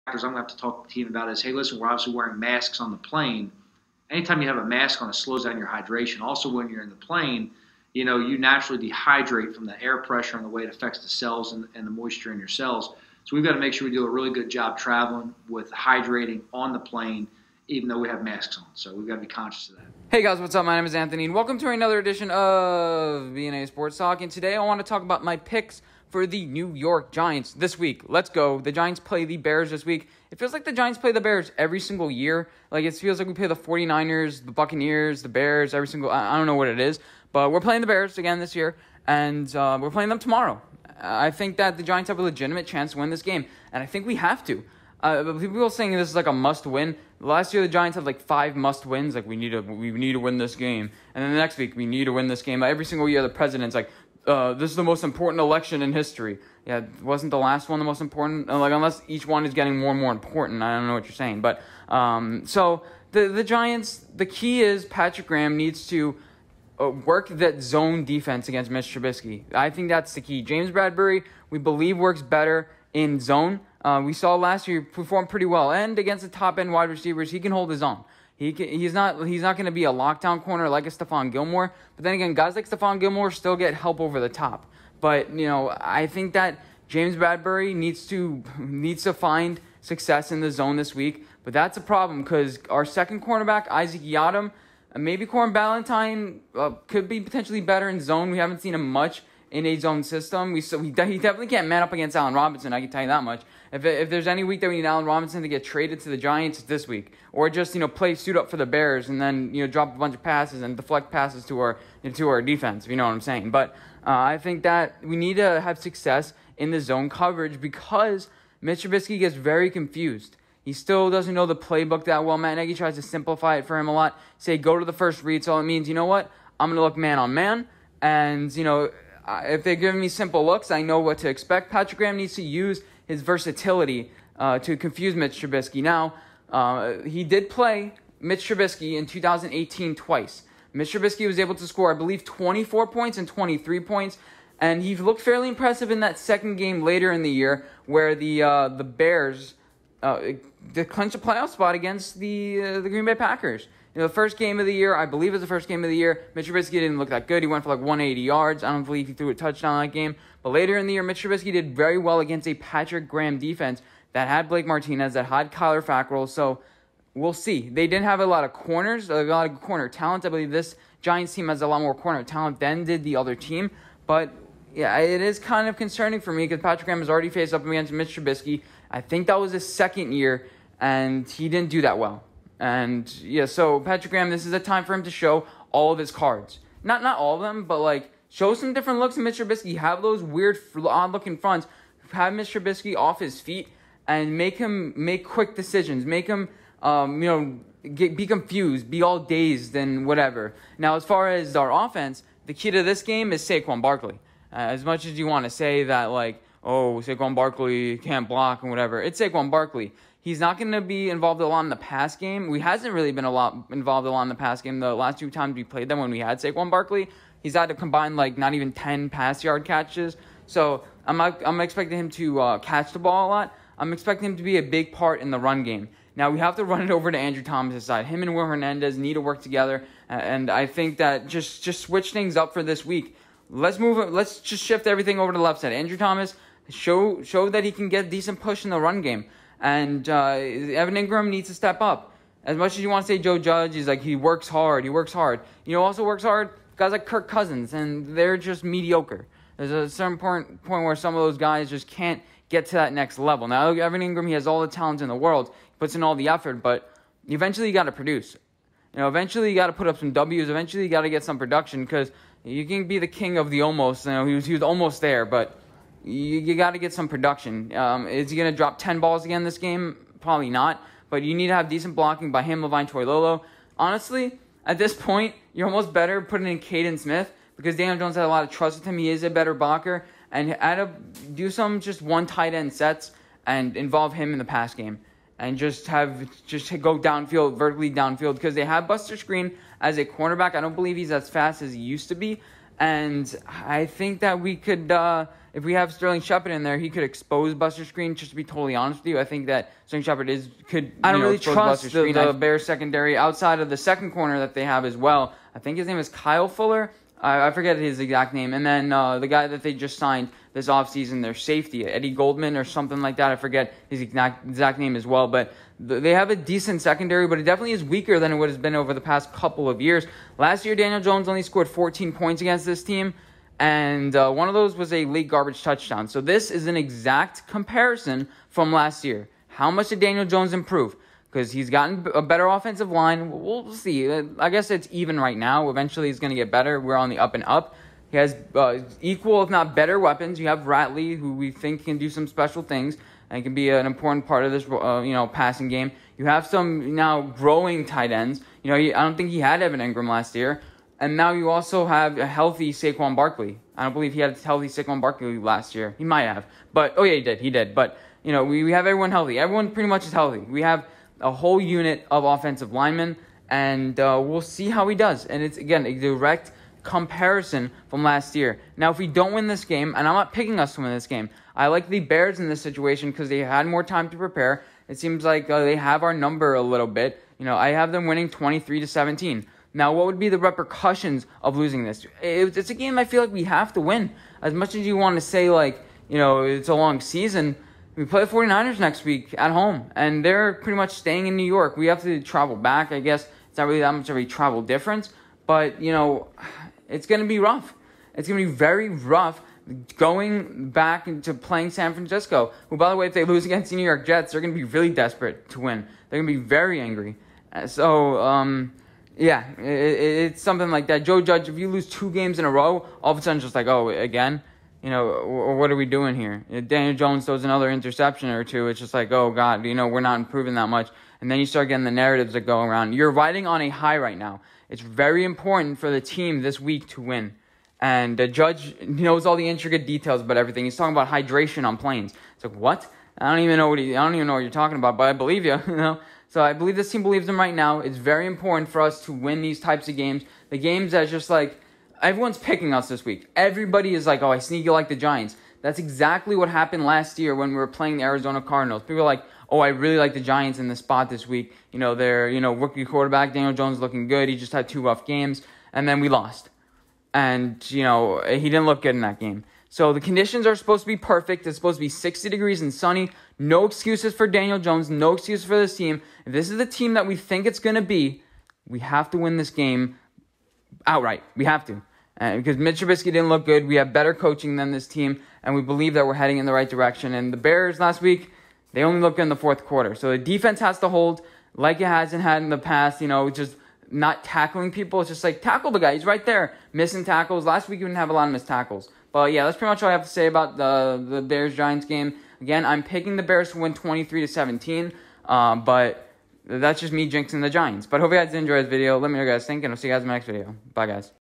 factors I'm going to have to talk to the team about is, hey, listen, we're obviously wearing masks on the plane. Anytime you have a mask on, it slows down your hydration. Also, when you're in the plane, you naturally dehydrate from the air pressure and the way it affects the cells and the moisture in your cells. So we've got to make sure we do a really good job traveling with hydrating on the plane, even though we have masks on. So we've got to be conscious of that. Hey guys, what's up? My name is Anthony, and welcome to another edition of BNA Sports Talk. And today I want to talk about my picks for the New York Giants this week. Let's go. The Giants play the Bears this week. It feels like the Giants play the Bears every single year. Like, it feels like we play the 49ers, the Buccaneers, the Bears, every single... I don't know what it is, but we're playing the Bears again this year, and we're playing them tomorrow. I think that the Giants have a legitimate chance to win this game, and I think we have to. People are saying this is like a must-win. Last year, the Giants had like 5 must-wins. Like, we need to win this game. And then the next week, we need to win this game. Every single year, the president's like, this is the most important election in history. Yeah, wasn't the last one the most important? Like, unless each one is getting more and more important. I don't know what you're saying. But, so, the Giants, the key is Patrick Graham needs to work that zone defense against Mitch Trubisky. I think that's the key. James Bradbury, we believe, works better in zone. We saw last year he performed pretty well, and against the top end wide receivers, he can hold his own. He's not going to be a lockdown corner like a Stephon Gilmore. But then again, guys like Stephon Gilmore still get help over the top. But I think that James Bradbury needs to find success in the zone this week. But that's a problem because our second cornerback, Isaac Yiadom, maybe Corin Ballentine could be potentially better in zone. We haven't seen him much in a zone system. He definitely can't man up against Allen Robinson, I can tell you that much. If there's any week that we need Allen Robinson to get traded to the Giants, it's this week. Or just, play suit up for the Bears and then, drop a bunch of passes and deflect passes to our defense, if you know what I'm saying. But I think that we need to have success in the zone coverage because Mitch Trubisky gets very confused. He still doesn't know the playbook that well. Matt Nagy tries to simplify it for him a lot. Say, go to the first read. So it means, you know what? I'm going to look man on man. And, if they're giving me simple looks, I know what to expect. Patrick Graham needs to use his versatility to confuse Mitch Trubisky. Now, he did play Mitch Trubisky in 2018 twice. Mitch Trubisky was able to score, I believe, 24 points and 23 points. And he looked fairly impressive in that second game later in the year where the Bears clinched a playoff spot against the Green Bay Packers. The first game of the year, I believe it was the first game of the year, Mitch Trubisky didn't look that good. He went for like 180 yards. I don't believe he threw a touchdown that game. But later in the year, Mitch Trubisky did very well against a Patrick Graham defense that had Blake Martinez, that had Kyler Fackrell. So we'll see. They didn't have a lot of corners, a lot of corner talent. I believe this Giants team has a lot more corner talent than did the other team. But yeah, it is kind of concerning for me because Patrick Graham has already faced up against Mitch Trubisky. I think that was his second year, and he didn't do that well. And yeah, so Patrick Graham, this is a time for him to show all of his cards. Not all of them, but like show some different looks in Mitch Trubisky. Have those weird, odd-looking fronts. Have Mitch Trubisky off his feet and make him make quick decisions. Make him, be confused, be all dazed and whatever. Now, as far as our offense, the key to this game is Saquon Barkley. As much as you want to say that, like, oh, Saquon Barkley can't block and whatever, it's Saquon Barkley. He's not going to be involved a lot in the pass game. We hasn't really been involved a lot in the pass game. The last 2 times we played them when we had Saquon Barkley, he's had to combine like not even 10 pass yard catches. So I'm expecting him to catch the ball a lot. I'm expecting him to be a big part in the run game. Now we have to run it over to Andrew Thomas' side. Him and Will Hernandez need to work together, and I think that just switch things up for this week. Let's move it. Let's just shift everything over to the left side. Andrew Thomas show that he can get a decent push in the run game. And Evan Ingram needs to step up. As much as you want to say Joe Judge, he works hard. Also works hard, guys like Kirk Cousins, and they're just mediocre. There's a certain point where some of those guys just can't get to that next level. Now, Evan Ingram, he has all the talent in the world. He puts in all the effort, but eventually you got to produce. Eventually you got to put up some W's. Eventually you got to get some production because you can be the king of the almost. He was almost there, but you got to get some production. Is he going to drop 10 balls again this game? Probably not. But you need to have decent blocking by him, Levine Toilolo. Honestly, at this point, you're almost better putting in Caden Smith because Daniel Jones had a lot of trust with him. He is a better blocker. And do some just one tight end sets and involve him in the pass game. And just go downfield, vertically downfield, because they have Buster Screen as a cornerback. I don't believe he's as fast as he used to be. And I think that we could, if we have Sterling Shepard in there, he could expose Buster Skrine. Just to be totally honest with you, I think that Sterling Shepard could. I don't really trust the Bears secondary outside of the second corner that they have as well. I think his name is Kyle Fuller. I forget his exact name. And then the guy that they just signed this offseason, their safety, Eddie Goldman or something like that. I forget his exact name as well. But they have a decent secondary, but it definitely is weaker than it would have been over the past couple of years. Last year, Daniel Jones only scored 14 points against this team, and one of those was a late garbage touchdown. So this is an exact comparison from last year. How much did Daniel Jones improve? Because he's gotten a better offensive line. We'll see. I guess it's even right now. Eventually, he's going to get better. We're on the up and up. He has equal, if not better, weapons. You have Ratley, who we think can do some special things and can be an important part of this, passing game. You have some now growing tight ends. I don't think he had Evan Engram last year. And now you also have a healthy Saquon Barkley. I don't believe he had a healthy Saquon Barkley last year. He might have. But, he did. But, we have everyone healthy. Everyone pretty much is healthy. We have a whole unit of offensive linemen, and we'll see how he does. And it's, again, a direct comparison from last year. Now, if we don't win this game, and I'm not picking us to win this game, I like the Bears in this situation because they had more time to prepare. It seems like they have our number a little bit. I have them winning 23-17. Now, what would be the repercussions of losing this? It's a game I feel like we have to win. As much as you want to say, it's a long season, we play the 49ers next week at home, and they're pretty much staying in New York. We have to travel back. I guess it's not really that much of a travel difference, but, it's going to be rough. It's going to be very rough going back into playing San Francisco, who, by the way, if they lose against the New York Jets, they're going to be really desperate to win. They're going to be very angry. So, it's something like that. Joe Judge, if you lose 2 games in a row, all of a sudden it's just like, again? What are we doing here? Daniel Jones throws another interception or 2. It's just like, oh, God, we're not improving that much. And then you start getting the narratives that go around. You're riding on a high right now. It's very important for the team this week to win. And the Judge knows all the intricate details about everything. He's talking about hydration on planes. It's like, what? I don't even know what you're talking about, but I believe you, So I believe this team believes him right now. It's very important for us to win these types of games. The games that's just like, everyone's picking us this week. Everybody is like, I sneaky like the Giants. That's exactly what happened last year when we were playing the Arizona Cardinals. People are like, I really like the Giants in this spot this week. Their, rookie quarterback, Daniel Jones, looking good. He just had 2 rough games, and then we lost. And, he didn't look good in that game. So the conditions are supposed to be perfect. It's supposed to be 60 degrees and sunny. No excuses for Daniel Jones. No excuses for this team. If this is the team that we think it's going to be, we have to win this game outright. We have to. Because Mitch Trubisky didn't look good. We have better coaching than this team, and we believe that we're heading in the right direction. And the Bears last week, they only looked good in the fourth quarter. So the defense has to hold like it hasn't had in the past, just not tackling people. It's just like, tackle the guy. He's right there. Missing tackles. Last week, we didn't have a lot of missed tackles. But, yeah, that's pretty much all I have to say about the Bears-Giants game. Again, I'm picking the Bears to win 23-17, but that's just me jinxing the Giants. But hope you guys enjoyed this video. Let me know what you guys think, and I'll see you guys in my next video. Bye, guys.